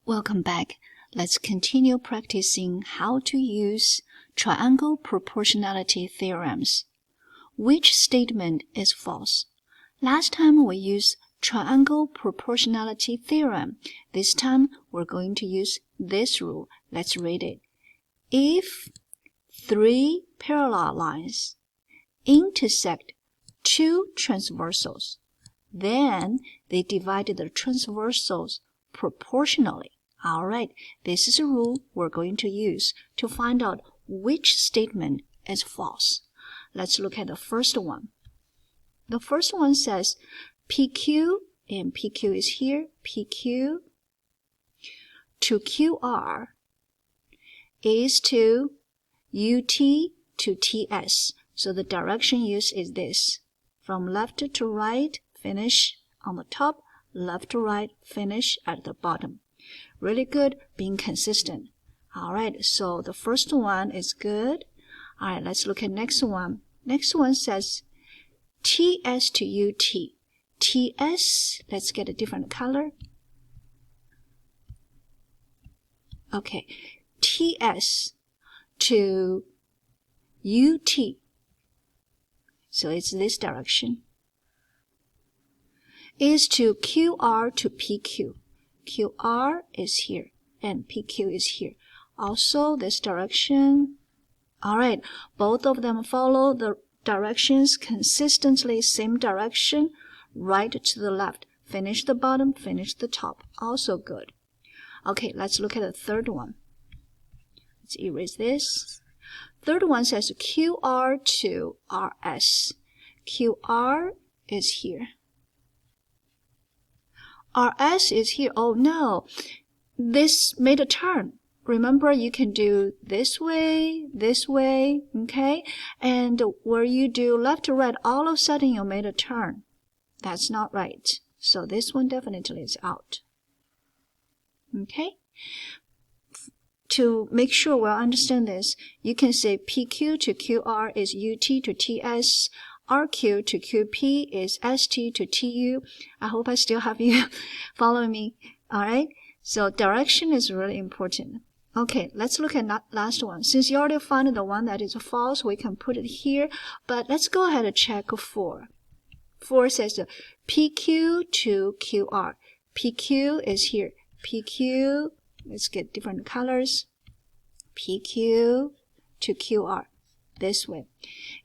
Welcome back. Let's continue practicing how to use triangle proportionality theorems. Which statement is false? Last time we used triangle proportionality theorem. This time we're going to use this rule. Let's read it. If three parallel lines intersect two transversals, then they divide the transversals proportionally. Alright, this is a rule we're going to use to find out which statement is false. Let's look at the first one. The first one says PQ, and PQ is here, PQ to QR is to UT to TS. So the direction used is this. From left to right, finish on the top, left to right, finish at the bottom. Really good, being consistent. Alright, so the first one is good. Alright, let's look at next one. Next one says TS to UT. TS, let's get a different color. Okay, TS to UT. So it's this direction. Is to QR to PQ. QR is here and PQ is here. Also this direction. Alright, both of them follow the directions consistently, same direction, right to the left. Finish the bottom, finish the top. Also good. Okay, let's look at the third one. Let's erase this. Third one says QR to RS. QR is here. RS is here. Oh no, this made a turn. Remember, you can do this way, okay? And where you do left to right, all of a sudden you made a turn. That's not right. So this one definitely is out. Okay? To make sure we'll understand this, you can say PQ to QR is UT to TS. RQ to QP is ST to TU. I hope I still have you following me. Alright? So direction is really important. Okay, let's look at that last one. Since you already found the one that is false, we can put it here. But let's go ahead and check 4. 4 says PQ to QR. PQ is here. PQ, let's get different colors. PQ to QR. This way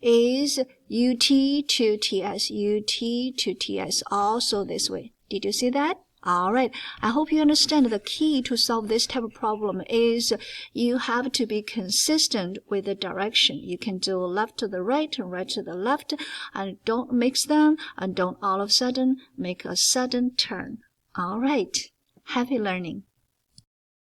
is UT to TS, UT to TS, also this way. Did you see that? Alright, I hope you understand the key to solve this type of problem is you have to be consistent with the direction. You can do left to the right and right to the left, and don't mix them, and don't all of a sudden make a sudden turn. Alright, happy learning.